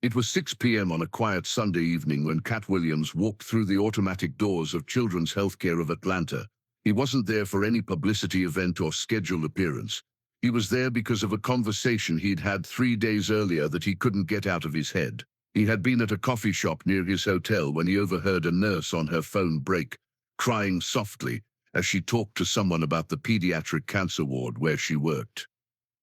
It was 6 p.m. on a quiet Sunday evening when Katt Williams walked through the automatic doors of Children's Healthcare of Atlanta. He wasn't there for any publicity event or scheduled appearance. He was there because of a conversation he'd had 3 days earlier that he couldn't get out of his head. He had been at a coffee shop near his hotel when he overheard a nurse on her phone break, crying softly as she talked to someone about the pediatric cancer ward where she worked.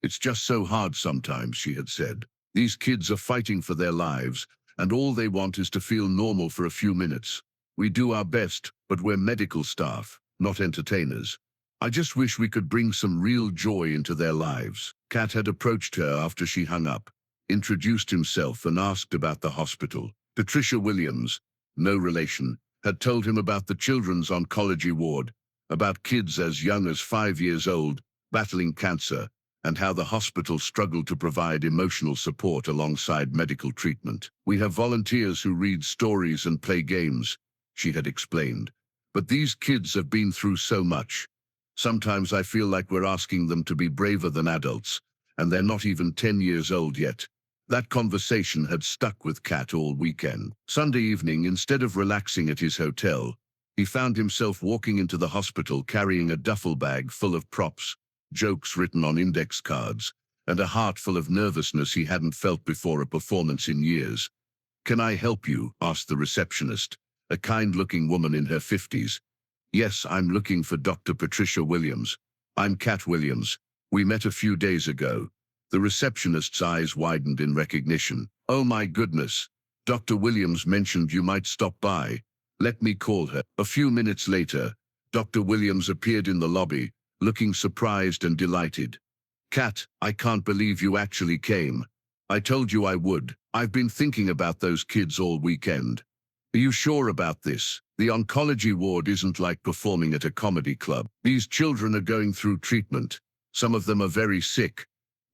"It's just so hard sometimes," she had said. "These kids are fighting for their lives, and all they want is to feel normal for a few minutes. We do our best, but we're medical staff, not entertainers. I just wish we could bring some real joy into their lives." Katt had approached her after she hung up, introduced himself and asked about the hospital. Patricia Williams, no relation, had told him about the children's oncology ward, about kids as young as 5 years old, battling cancer, and how the hospital struggled to provide emotional support alongside medical treatment. "We have volunteers who read stories and play games," she had explained. "But these kids have been through so much. Sometimes I feel like we're asking them to be braver than adults, and they're not even 10 years old yet." That conversation had stuck with Katt all weekend. Sunday evening, instead of relaxing at his hotel, he found himself walking into the hospital carrying a duffel bag full of props, jokes written on index cards, and a heart full of nervousness he hadn't felt before a performance in years. "Can I help you?" asked the receptionist, a kind-looking woman in her 50s. "Yes, I'm looking for Dr. Patricia Williams. I'm Katt Williams. We met a few days ago." The receptionist's eyes widened in recognition. "Oh my goodness. Dr. Williams mentioned you might stop by. Let me call her." A few minutes later, Dr. Williams appeared in the lobby, looking surprised and delighted. "Katt, I can't believe you actually came. I told you I would. I've been thinking about those kids all weekend. Are you sure about this? The oncology ward isn't like performing at a comedy club. These children are going through treatment. Some of them are very sick.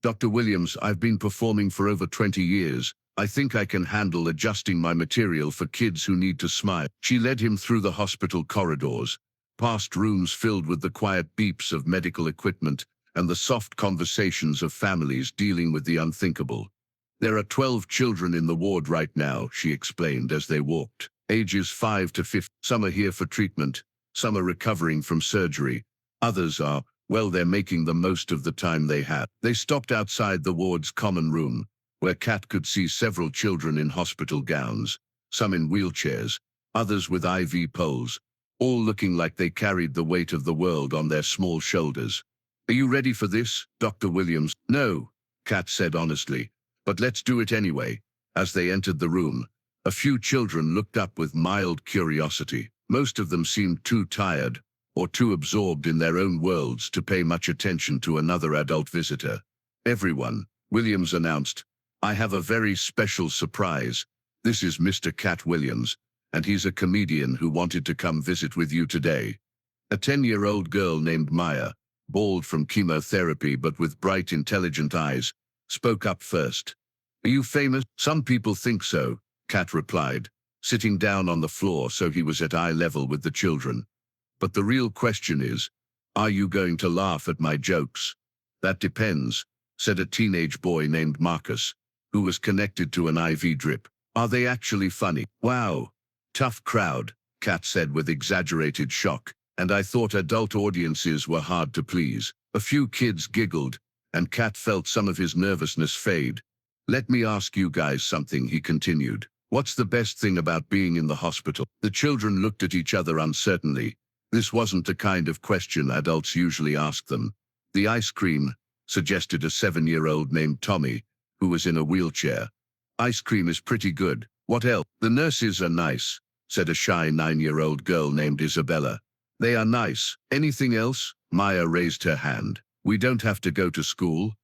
Dr. Williams, I've been performing for over 20 years. I think I can handle adjusting my material for kids who need to smile." She led him through the hospital corridors, past rooms filled with the quiet beeps of medical equipment and the soft conversations of families dealing with the unthinkable. "There are 12 children in the ward right now," she explained as they walked, ages 5 to 15. Some are here for treatment, some are recovering from surgery, others are, well, they're making the most of the time they have. They stopped outside the ward's common room, where Katt could see several children in hospital gowns, some in wheelchairs, others with IV poles, all looking like they carried the weight of the world on their small shoulders. "Are you ready for this, Dr. Williams?" "No," Katt said honestly, "but let's do it anyway." As they entered the room, a few children looked up with mild curiosity. Most of them seemed too tired or too absorbed in their own worlds to pay much attention to another adult visitor. "Everyone," Williams announced, "I have a very special surprise. This is Mr. Katt Williams, and he's a comedian who wanted to come visit with you today." A 10-year-old girl named Maya, bald from chemotherapy but with bright, intelligent eyes, spoke up first. "Are you famous?" "Some people think so," Katt replied, sitting down on the floor so he was at eye level with the children. "But the real question is, are you going to laugh at my jokes?" "That depends," said a teenage boy named Marcus, who was connected to an IV drip. "Are they actually funny?" "Wow. Tough crowd," Katt said with exaggerated shock, "and I thought adult audiences were hard to please." A few kids giggled, and Katt felt some of his nervousness fade. "Let me ask you guys something," he continued. "What's the best thing about being in the hospital?" The children looked at each other uncertainly. This wasn't the kind of question adults usually ask them. "The ice cream," suggested a 7-year-old named Tommy, who was in a wheelchair. "Ice cream is pretty good. What else?" "The nurses are nice," said a shy 9-year-old girl named Isabella. "They are nice. Anything else?" Maya raised her hand. "We don't have to go to school."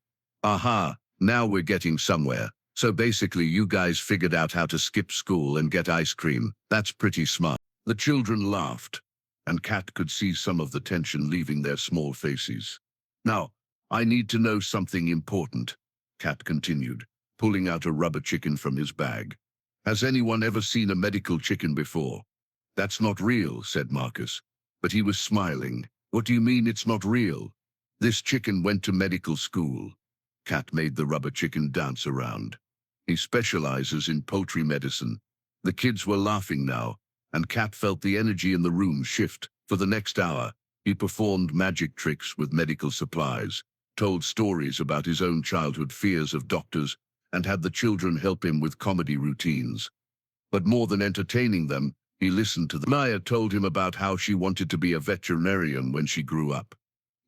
"Aha, now we're getting somewhere. So basically you guys figured out how to skip school and get ice cream. That's pretty smart." The children laughed, and Katt could see some of the tension leaving their small faces. "Now, I need to know something important," Katt continued, pulling out a rubber chicken from his bag. "Has anyone ever seen a medical chicken before?" "That's not real," said Marcus. But he was smiling. "What do you mean it's not real?" "This chicken went to medical school." Katt made the rubber chicken dance around. He specializes in poultry medicine. The kids were laughing now, and Katt felt the energy in the room shift. For the next hour, he performed magic tricks with medical supplies, told stories about his own childhood fears of doctors, and had the children help him with comedy routines. But more than entertaining them, he listened to them. Maya told him about how she wanted to be a veterinarian when she grew up.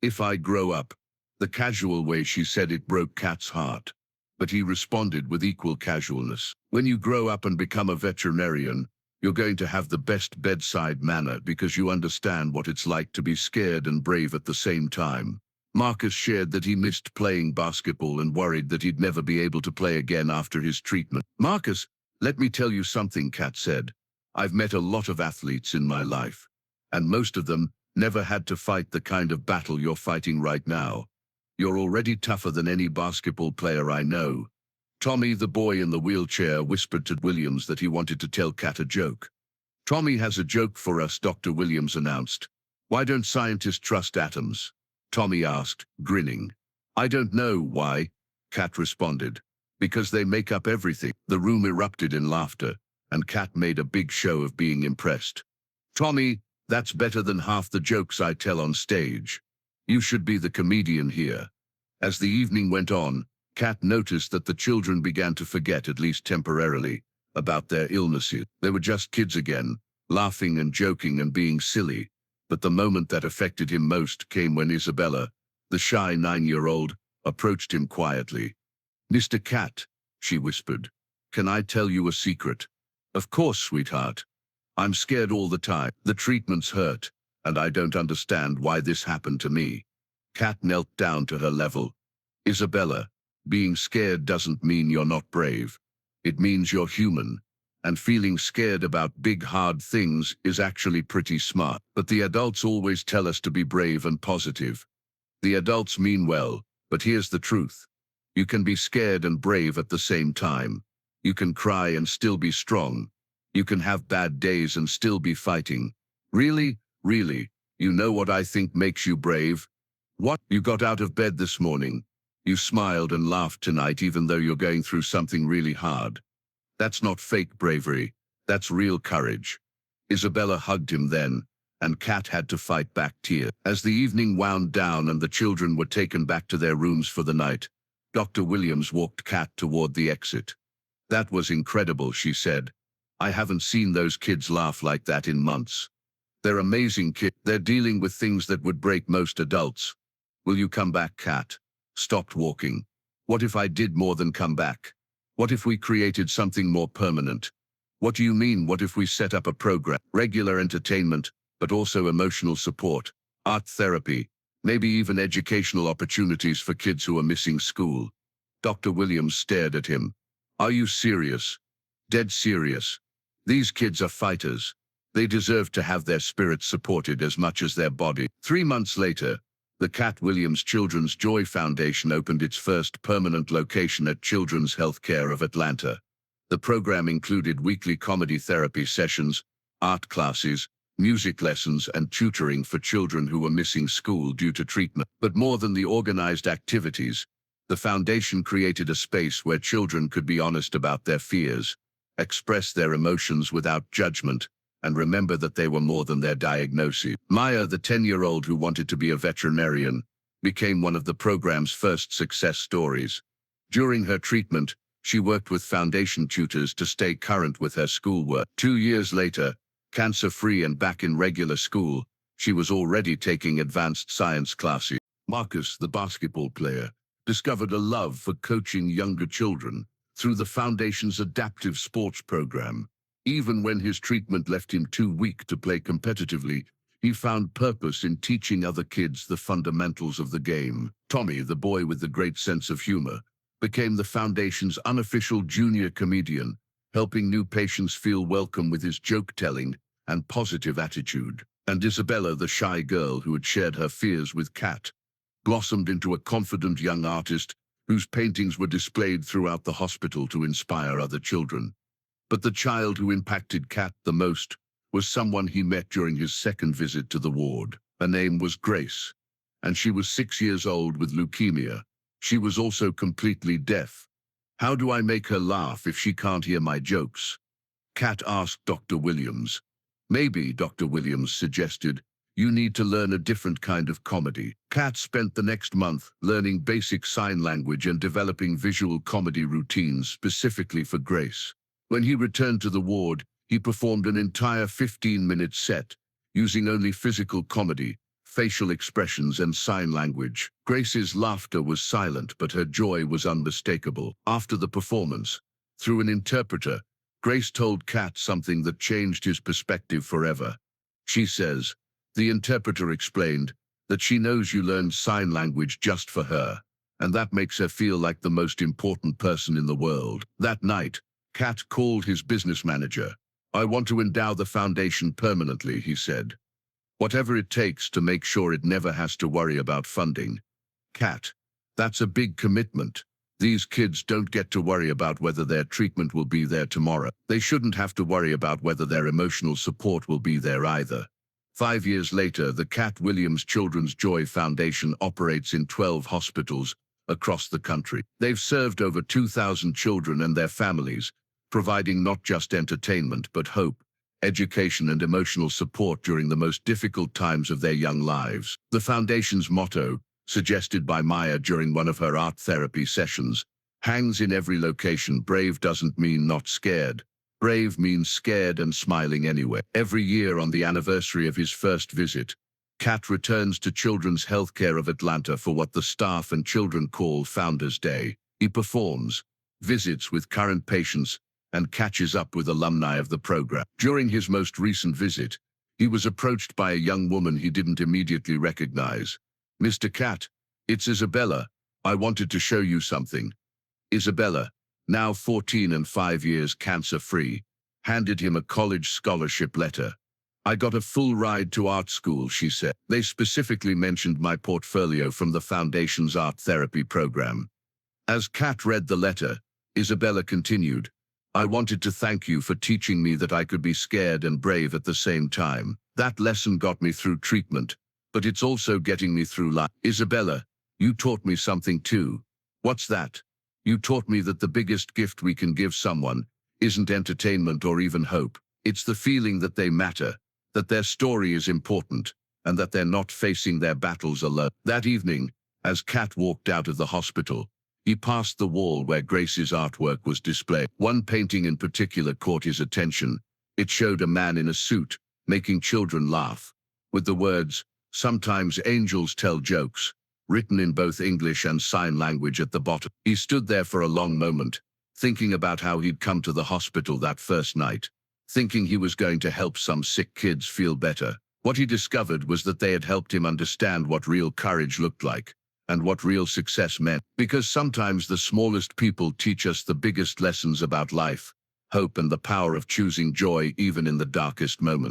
"If I grow up," the casual way she said it broke Katt's heart. But he responded with equal casualness. "When you grow up and become a veterinarian, you're going to have the best bedside manner because you understand what it's like to be scared and brave at the same time." Marcus shared that he missed playing basketball and worried that he'd never be able to play again after his treatment. "Marcus, let me tell you something," Katt said. "I've met a lot of athletes in my life, and most of them never had to fight the kind of battle you're fighting right now. You're already tougher than any basketball player I know." Tommy, the boy in the wheelchair, whispered to Williams that he wanted to tell Katt a joke. "Tommy has a joke for us," Dr. Williams announced. "Why don't scientists trust atoms?" Tommy asked, grinning. "I don't know why," Katt responded. "Because they make up everything." The room erupted in laughter, and Katt made a big show of being impressed. "Tommy, that's better than half the jokes I tell on stage. You should be the comedian here." As the evening went on, Katt noticed that the children began to forget, at least temporarily, about their illnesses. They were just kids again, laughing and joking and being silly. But the moment that affected him most came when Isabella, the shy 9-year-old, approached him quietly. "Mr. Katt," she whispered, "can I tell you a secret?" "Of course, sweetheart. I'm scared all the time. The treatments hurt, and I don't understand why this happened to me." Katt knelt down to her level. "Isabella, being scared doesn't mean you're not brave. It means you're human. And feeling scared about big, hard things is actually pretty smart. But the adults always tell us to be brave and positive. The adults mean well, but here's the truth. You can be scared and brave at the same time. You can cry and still be strong. You can have bad days and still be fighting. Really, really, you know what I think makes you brave? What? You got out of bed this morning. You smiled and laughed tonight even though you're going through something really hard. That's not fake bravery. That's real courage." Isabella hugged him then, and Katt had to fight back tears. As the evening wound down and the children were taken back to their rooms for the night, Dr. Williams walked Katt toward the exit. "That was incredible," she said. "I haven't seen those kids laugh like that in months. They're amazing kids. They're dealing with things that would break most adults. Will you come back?" Katt stopped walking. "What if I did more than come back? What if we created something more permanent?" "What do you mean, what if we set up a program? Regular entertainment, but also emotional support, art therapy, maybe even educational opportunities for kids who are missing school." Dr. Williams stared at him. "Are you serious?" "Dead serious. These kids are fighters. They deserve to have their spirits supported as much as their body." 3 months later, the Katt Williams Children's Joy Foundation opened its first permanent location at Children's Healthcare of Atlanta. The program included weekly comedy therapy sessions, art classes, music lessons, and tutoring for children who were missing school due to treatment. But more than the organized activities, the foundation created a space where children could be honest about their fears, express their emotions without judgment, and remember that they were more than their diagnosis. Maya, the 10-year-old who wanted to be a veterinarian, became one of the program's first success stories. During her treatment, she worked with foundation tutors to stay current with her schoolwork. 2 years later, cancer-free and back in regular school, she was already taking advanced science classes. Marcus, the basketball player, discovered a love for coaching younger children through the foundation's adaptive sports program. Even when his treatment left him too weak to play competitively, he found purpose in teaching other kids the fundamentals of the game. Tommy, the boy with the great sense of humor, became the foundation's unofficial junior comedian, helping new patients feel welcome with his joke-telling and positive attitude. And Isabella, the shy girl who had shared her fears with Katt, blossomed into a confident young artist whose paintings were displayed throughout the hospital to inspire other children. But the child who impacted Katt the most was someone he met during his second visit to the ward. Her name was Grace, and she was 6 years old with leukemia. She was also completely deaf. How do I make her laugh if she can't hear my jokes? Katt asked Dr. Williams. Maybe, Dr. Williams suggested, you need to learn a different kind of comedy. Katt spent the next month learning basic sign language and developing visual comedy routines specifically for Grace. When he returned to the ward, he performed an entire 15-minute set, using only physical comedy, facial expressions, and sign language. Grace's laughter was silent, but her joy was unmistakable. After the performance, through an interpreter, Grace told Katt something that changed his perspective forever. She says, the interpreter explained that she knows you learned sign language just for her, and that makes her feel like the most important person in the world. That night, Katt called his business manager. I want to endow the foundation permanently, he said. Whatever it takes to make sure it never has to worry about funding. Katt, that's a big commitment. These kids don't get to worry about whether their treatment will be there tomorrow. They shouldn't have to worry about whether their emotional support will be there either. 5 years later, the Katt Williams Children's Joy Foundation operates in 12 hospitals across the country. They've served over 2,000 children and their families, providing not just entertainment but hope, education, and emotional support during the most difficult times of their young lives. The foundation's motto, suggested by Maya during one of her art therapy sessions, hangs in every location. Brave doesn't mean not scared. Brave means scared and smiling anyway. Every year on the anniversary of his first visit, Katt returns to Children's Healthcare of Atlanta for what the staff and children call Founders Day. He performs, visits with current patients, and catches up with alumni of the program. During his most recent visit, he was approached by a young woman he didn't immediately recognize. Mr. Katt, it's Isabella. I wanted to show you something. Isabella, now 14 and 5 years cancer-free, handed him a college scholarship letter. I got a full ride to art school, she said. They specifically mentioned my portfolio from the foundation's art therapy program. As Katt read the letter, Isabella continued, I wanted to thank you for teaching me that I could be scared and brave at the same time. That lesson got me through treatment, but it's also getting me through life. Isabella, you taught me something too. What's that? You taught me that the biggest gift we can give someone isn't entertainment or even hope. It's the feeling that they matter, that their story is important, and that they're not facing their battles alone. That evening, as Katt walked out of the hospital, he passed the wall where Grace's artwork was displayed. One painting in particular caught his attention. It showed a man in a suit, making children laugh, with the words, "Sometimes angels tell jokes," written in both English and sign language at the bottom. He stood there for a long moment, thinking about how he'd come to the hospital that first night, thinking he was going to help some sick kids feel better. What he discovered was that they had helped him understand what real courage looked like, and what real success meant. Because sometimes the smallest people teach us the biggest lessons about life, hope, and the power of choosing joy even in the darkest moments.